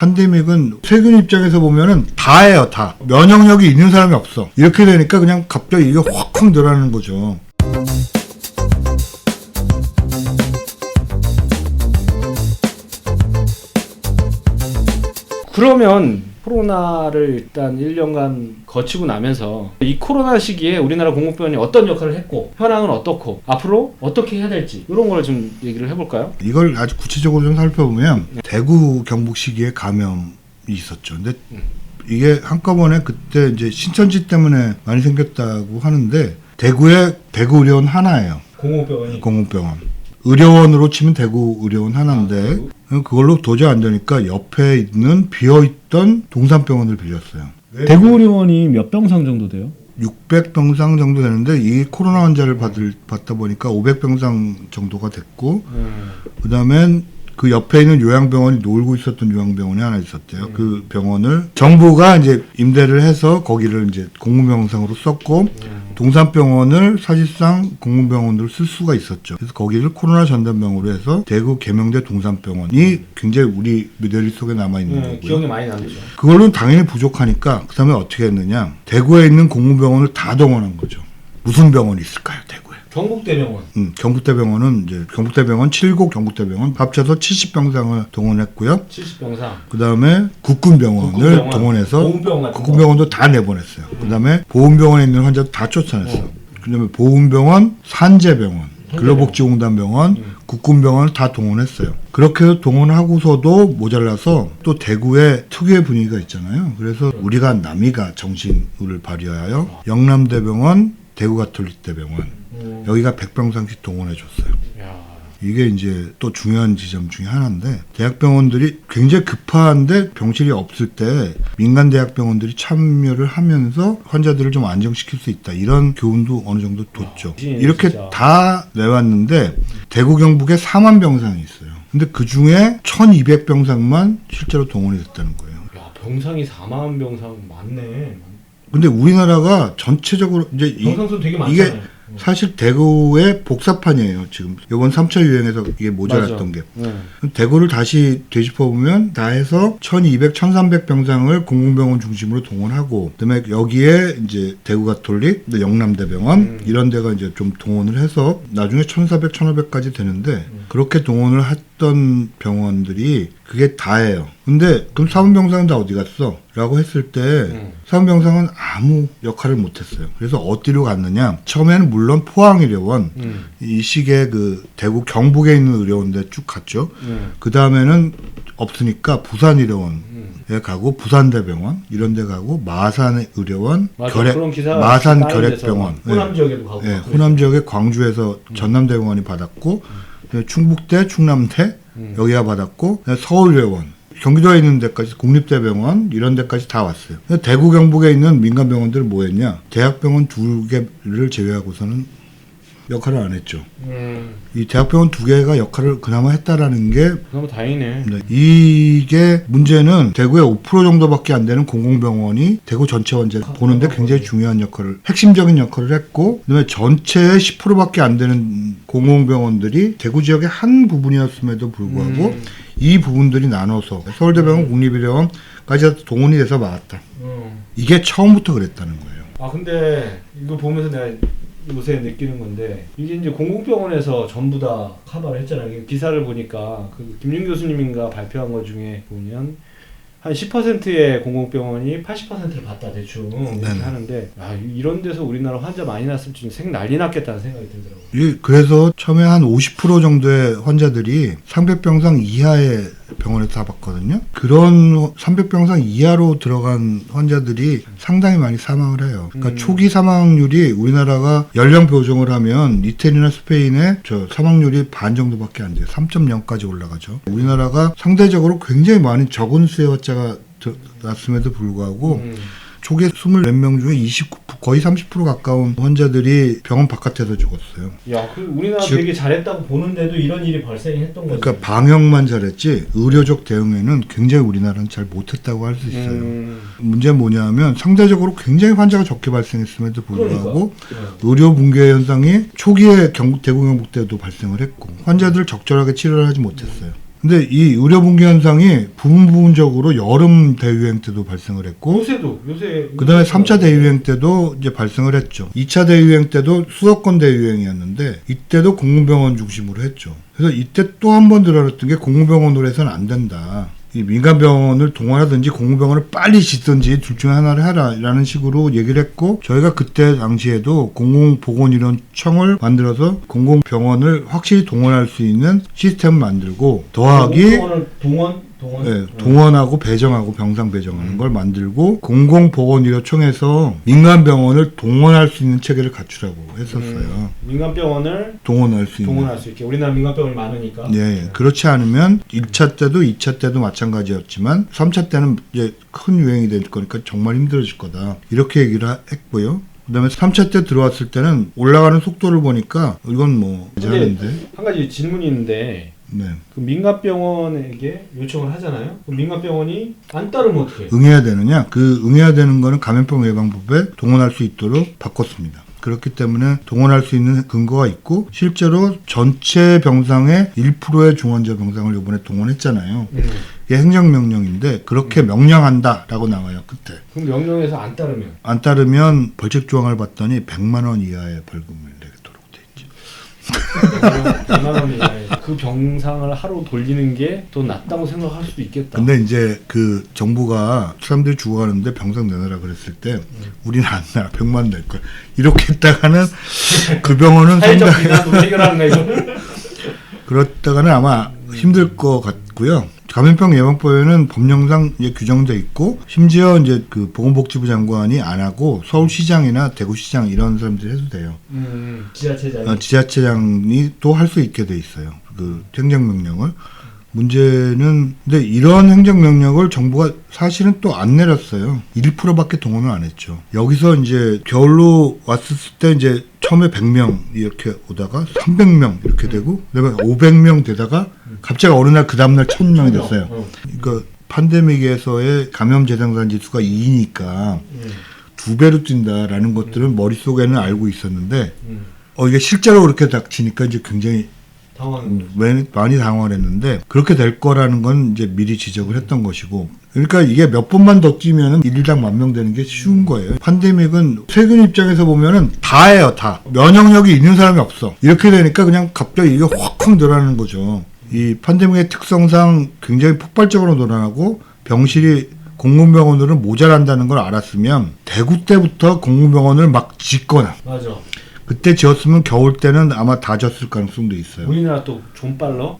팬데믹은 세균 입장에서 보면은 다예요, 다. 면역력이 있는 사람이 없어. 이렇게 되니까 그냥 갑자기 이게 확 늘어나는 거죠. 그러면 코로나를 일단 1년간 거치고 나면서 이 코로나 시기에 우리나라 공공병원이 어떤 역할을 했고 현황은 어떻고 앞으로 어떻게 해야 될지 이런 걸 좀 얘기를 해볼까요? 이걸 아주 구체적으로 좀 살펴보면 대구 경북 시기에 감염이 있었죠. 근데 이게 한꺼번에 그때 이제 신천지 때문에 많이 생겼다고 하는데 대구에 대구 의료원 하나예요. 공공병원이 공공병원. 의료원으로 치면 대구 의료원 하나인데 그걸로 도저히 안 되니까 옆에 있는 비어있던 동산병원을 빌렸어요. 대구 의료원이 몇 병상 정도 돼요? 600병상 정도 되는데 이 코로나 환자를 받다 보니까 500병상 정도가 됐고 그다음엔 그 옆에 있는 요양병원이 놀고 있었던 요양병원이 하나 있었대요. 그 병원을 정부가 이제 임대를 해서 거기를 이제 공공병상으로 썼고 동산병원을 사실상 공공병원으로 쓸 수가 있었죠. 그래서 거기를 코로나 전담병으로 해서 대구 계명대 동산병원이 굉장히 우리 머릿속에 남아있는 거고요. 기억이 많이 남죠. 그걸로는 당연히 부족하니까 그 다음에 어떻게 했느냐. 대구에 있는 공공병원을 다 동원한 거죠. 무슨 병원이 있을까요, 대구에? 경북대병원. 경북대병원은 이제 경북대병원 7곳 경북대병원 합쳐서 70병상을 동원했고요. 70병상. 그 다음에 국군병원을 동원해서 보훈병원 국군병원도 다 내보냈어요. 그 다음에 보훈병원에 있는 환자도 다 쫓아냈어. 그 다음에 보훈병원, 산재병원, 근로복지공단병원, 국군병원을 다 동원했어요. 그렇게 해서 동원하고서도 모자라서 또 대구에 특유의 분위기가 있잖아요. 그래서 우리가 남이가 정신을 발휘하여 영남대병원, 대구가톨릭대병원 여기가 100병상씩 동원해줬어요. 이게 이제 또 중요한 지점 중에 하나인데 대학병원들이 굉장히 급한데 병실이 없을 때 민간 대학병원들이 참여를 하면서 환자들을 좀 안정시킬 수 있다. 이런 교훈도 어느 정도 뒀죠. 이렇게 진짜. 다 내왔는데 대구 경북에 4만 병상이 있어요. 근데 그중에 1200병상만 실제로 동원이 됐다는 거예요. 야, 병상이 4만 병상 맞네. 근데 우리나라가 전체적으로 이제 병상수 되게 많잖아요. 이게 사실 대구의 복사판이에요. 지금 이번 3차 유행에서 이게 모자랐던 게. 대구를 다시 되짚어보면 다 해서 1200, 1300 병상을 공공병원 중심으로 동원하고 그다음에 여기에 이제 대구가톨릭, 영남대병원 이런 데가 이제 좀 동원을 해서 나중에 1400, 1500까지 되는데 그렇게 동원을 했던 병원들이 그게 다예요. 근데 그럼 사문병상은 다 어디 갔어? 라고 했을 때 사문병상은 아무 역할을 못했어요. 그래서 어디로 갔느냐? 처음에는 물론 포항의료원 이 시기에 그 대구 경북에 있는 의료원대 쭉 갔죠. 그 다음에는 없으니까 부산의료원에 가고 부산대병원 이런 데 가고 마산의료원, 마산 결핵병원 호남 지역에도 가고 네, 호남 지역에 광주에서 전남대병원이 받았고 충북대, 충남대 여기가 받았고 서울의료원 경기도에 있는 데까지 국립대병원 이런 데까지 다 왔어요. 대구 경북에 있는 민간병원들은 뭐 했냐? 대학병원 2개를 제외하고서는 역할을 안 했죠. 이 대학병원 2개가 역할을 그나마 했다라는 게 너무 다행이네. 이게 문제는 대구의 5% 정도밖에 안 되는 공공병원이 대구 전체 환자 보는데 굉장히 중요한 역할을 핵심적인 역할을 했고 그다음에 전체의 10%밖에 안 되는 공공병원들이 대구 지역의 한 부분이었음에도 불구하고 이 부분들이 나눠서 서울대병원, 국립의료원까지 동원이 돼서 막았다. 이게 처음부터 그랬다는 거예요. 아 근데 이거 보면서 내가 요새 느끼는 건데 이게 이제 공공병원에서 전부 다 커버를 했잖아요. 기사를 보니까 그 김윤 교수님인가 발표한 것 중에 보면 한 10%의 공공병원이 80%를 받다 대충 이렇게 하는데 이런 데서 우리나라 환자 많이 났으면 지금 난리 났겠다는 생각이 들더라고요. 그래서 처음에 한 50% 정도의 환자들이 300병상 이하의 병원에서 다 봤거든요. 그런 300병상 이하로 들어간 환자들이 상당히 많이 사망을 해요. 그러니까 초기 사망률이 우리나라가 연령 보정을 하면 이태리나 스페인의 사망률이 반 정도밖에 안 돼요. 3.0까지 올라가죠. 우리나라가 상대적으로 굉장히 많이 적은 수의 환자가 났음에도 불구하고 초기에 20몇 명 중에 29, 거의 30% 가까운 환자들이 병원 바깥에서 죽었어요. 야, 그 우리나라 되게 잘했다고 보는데도 이런 일이 발생했던 거죠. 그러니까 방역만 잘했지 의료적 대응에는 굉장히 우리나라는 잘 못했다고 할 수 있어요. 문제는 뭐냐면 상대적으로 굉장히 환자가 적게 발생했음에도 불구하고 의료 붕괴 현상이 초기에 대구 경북 때도 발생을 했고 환자들을 적절하게 치료를 하지 못했어요. 근데 이 의료 붕괴 현상이 부분적으로 여름 대유행 때도 발생을 했고 요새 그다음에 3차 대유행 때도 이제 발생을 했죠. 2차 대유행 때도 수도권 대유행이었는데 이때도 공공병원 중심으로 했죠. 그래서 이때 또 한 번 드러났던 게 공공병원으로 해서는 안 된다. 이 민간병원을 동원하든지 공공병원을 빨리 짓든지 둘 중에 하나를 해라라는 식으로 얘기를 했고 저희가 그때 당시에도 공공보건의료청을 만들어서 공공병원을 확실히 동원할 수 있는 시스템을 만들고 더하기 동원하고 배정하고 병상 배정하는 걸 만들고 공공보건의료청에서 민간병원을 동원할 수 있는 체계를 갖추라고 했었어요. 민간병원을 동원할 수 있게. 우리나라 민간병원이 많으니까. 네. 그렇지 않으면 1차 때도 2차 때도 마찬가지였지만 3차 때는 이제 큰 유행이 될 거니까 정말 힘들어질 거다. 이렇게 얘기를 했고요. 그다음에 3차 때 들어왔을 때는 올라가는 속도를 보니까 이건 뭐 괜찮은데. 한 가지 질문이 있는데 네. 그 민간병원에게 요청을 하잖아요. 그 민간병원이 안 따르면 어떻게 해요? 응해야 되느냐? 그 응해야 되는 거는 감염병 예방법에 동원할 수 있도록 바꿨습니다. 그렇기 때문에 동원할 수 있는 근거가 있고 실제로 전체 병상의 1%의 중환자 병상을 이번에 동원했잖아요. 이게 행정명령인데 그렇게 명령한다라고 나와요. 그때. 그럼 명령에서 안 따르면 벌칙 조항을 봤더니 100만 원 이하의 벌금을 내도록 돼 있죠. 100만 원 이하의 그 병상을 하루 돌리는 게 더 낫다고 생각할 수도 있겠다. 근데 이제 그 정부가 사람들이 죽어가는데 병상 내놔라 그랬을 때 우리는 안 나. 100만 원 낼 걸. 이렇게 했다가는 그 병원은 사회적 비난도 해결하는 거예요. 그렇다가는 아마 힘들 것 같고요. 감염병 예방법에는 법령상 이제 규정돼 있고 심지어 이제 그 보건복지부 장관이 안 하고 서울시장이나 대구시장 이런 사람들이 해도 돼요. 지자체장이 또 할 수 있게 돼 있어요. 그 행정명령을. 문제는 근데 이런 행정명령을 정부가 사실은 또 안 내렸어요. 1%밖에 동원을 안 했죠. 여기서 이제 겨울로 왔을 때 이제 처음에 100명 이렇게 오다가 300명 이렇게 되고 그다음에 500명 되다가 갑자기 어느 날 그 다음날 1000명이 됐어요. 그러니까 팬데믹에서의 감염 재생산 지수가 2니까 2배로 뛴다라는 것들은 머릿속에는 알고 있었는데 이게 실제로 그렇게 닥치니까 이제 굉장히 많이 당황을 했는데 그렇게 될 거라는 건 이제 미리 지적을 했던 것이고 그러니까 이게 몇 번만 더 뛰면은 일당 10,000명 되는 게 쉬운 거예요. 팬데믹은 세균 입장에서 보면은 다예요, 다. 면역력이 있는 사람이 없어. 이렇게 되니까 그냥 갑자기 이게 확 늘어나는 거죠. 이 팬데믹의 특성상 굉장히 폭발적으로 늘어나고 병실이 공공병원으로는 모자란다는 걸 알았으면 대구 때부터 공공병원을 막 짓거나 맞아. 그때 지었으면 겨울 때는 아마 다 졌을 가능성도 있어요. 우리나라 또 좀 빨라.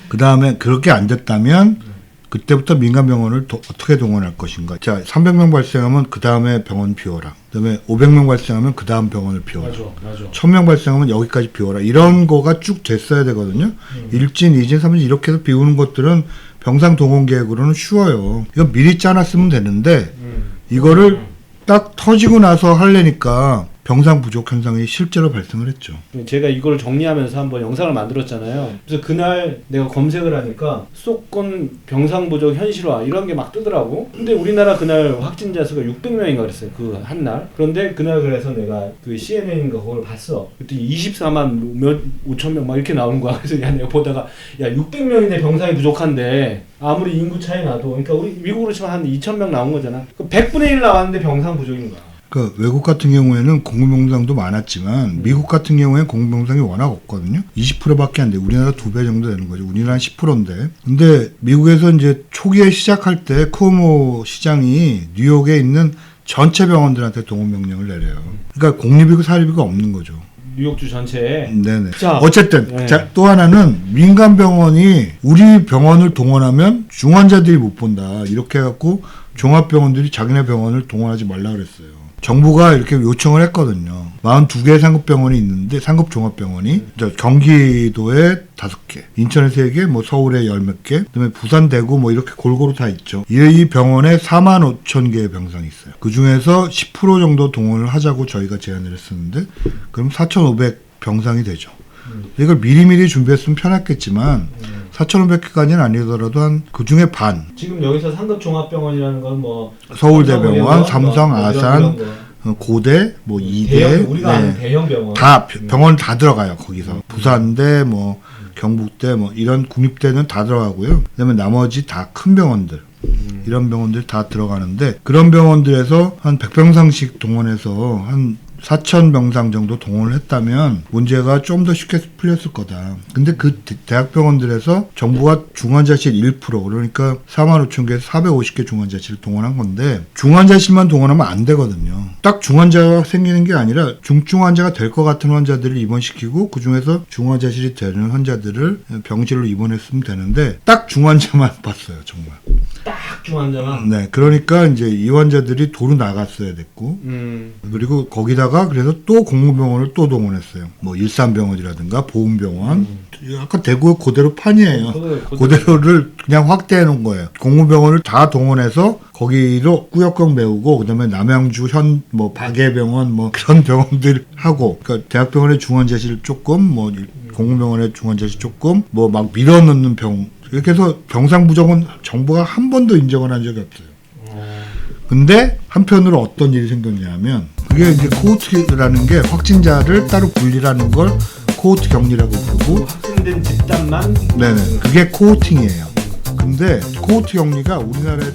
그 다음에 그렇게 안 됐다면 그때부터 민간병원을 어떻게 동원할 것인가. 자, 300명 발생하면 그 다음에 병원 비워라. 그 다음에 500명 발생하면 그 다음 병원을 비워라. 맞아. 1000명 발생하면 여기까지 비워라. 이런 거가 쭉 됐어야 되거든요. 1진, 2진, 3진 이렇게 해서 비우는 것들은 병상 동원 계획으로는 쉬워요. 이거 미리 짜놨으면 되는데 이거를 딱 터지고 나서 하려니까 병상 부족 현상이 실제로 발생을 했죠. 제가 이걸 정리하면서 한번 영상을 만들었잖아요. 그래서 그날 내가 검색을 하니까 수도권 병상 부족 현실화 이런 게 막 뜨더라고. 근데 우리나라 그날 확진자 수가 600명인가 그랬어요. 그 한 날. 그런데 그날 그래서 내가 그 CNN인가 그걸 봤어. 그때 24만 5천 명 막 이렇게 나오는 거야. 그래서 내가 보다가 600명인데 병상이 부족한데 아무리 인구 차이 나도 그러니까 우리 미국으로 치면 한 2,000명 나온 거잖아. 100분의 1 나왔는데 병상 부족인 거야. 그 외국 같은 경우에는 공공병상도 많았지만 미국 같은 경우에는 공공병상이 워낙 없거든요. 20%밖에 안 돼. 우리나라 2배 정도 되는 거죠. 우리나라 10%인데. 근데 미국에서 이제 초기에 시작할 때 쿠오모 시장이 뉴욕에 있는 전체 병원들한테 동원 명령을 내려요. 그러니까 공립이고 사립이고 없는 거죠. 뉴욕주 전체에. 네네. 자, 어쨌든 네. 자, 또 하나는 민간 병원이 우리 병원을 동원하면 중환자들이 못 본다. 이렇게 해갖고 종합병원들이 자기네 병원을 동원하지 말라 그랬어요. 정부가 이렇게 요청을 했거든요. 42개의 상급병원이 있는데 상급종합병원이 경기도에 5개, 인천에 3개, 뭐 서울에 10몇 개, 그다음에 부산, 대구 뭐 이렇게 골고루 다 있죠. 이 병원에 45,000개의 병상이 있어요. 그 중에서 10% 정도 동원을 하자고 저희가 제안을 했었는데 그럼 4,500 병상이 되죠. 이걸 미리미리 준비했으면 편했겠지만 4,500개까지는 아니더라도 한 그 중에 반. 지금 여기서 상급종합병원이라는 건 뭐 서울대병원, 삼성, 아산, 고대, 뭐 이대, 우리가 아는 대형 병원 다 병원 다 들어가요 거기서. 부산대, 뭐 경북대 뭐 이런 국립대는 다 들어가고요. 그다음에 나머지 다 큰 병원들 이런 병원들 다 들어가는데 그런 병원들에서 한 100병상씩 동원해서 한 4,000병상 정도 동원을 했다면 문제가 좀 더 쉽게 풀렸을 거다. 근데 그 대학병원들에서 정부가 중환자실 1% 그러니까 45,000개 450개 중환자실을 동원한 건데 중환자실만 동원하면 안 되거든요. 딱 중환자가 생기는 게 아니라 중증환자가 될 것 같은 환자들을 입원시키고 그중에서 중환자실이 되는 환자들을 병실로 입원했으면 되는데 딱 중환자만 봤어요. 정말. 딱 중환자만. 네. 그러니까 이제 이 환자들이 도로 나갔어야 됐고 그리고 거기다가 그래서 또 공공병원을 또 동원했어요. 뭐 일산병원이라든가 보훈병원. 아까 대구 그대로 판이에요. 그대로를 그냥 확대해 놓은 거예요. 공공병원을 다 동원해서 거기로 꾸역꾸역 메우고 그다음에 남양주 뭐 박예병원 뭐 그런 병원들 하고 그러니까 대학병원의 중환자실 조금 뭐 공공병원의 중환자실 조금 뭐 막 밀어넣는 병 이렇게 해서 병상 부족은 정부가 한 번도 인정을 한 적이 없어요. 근데 한편으로 어떤 일이 생겼냐면 그게 이제 코호트라는 게 확진자를 따로 분리라는 걸 코호트 격리라고 부르고 확진된 집단만 네네 그게 코호팅이에요. 근데 코호트 격리가 우리나라에서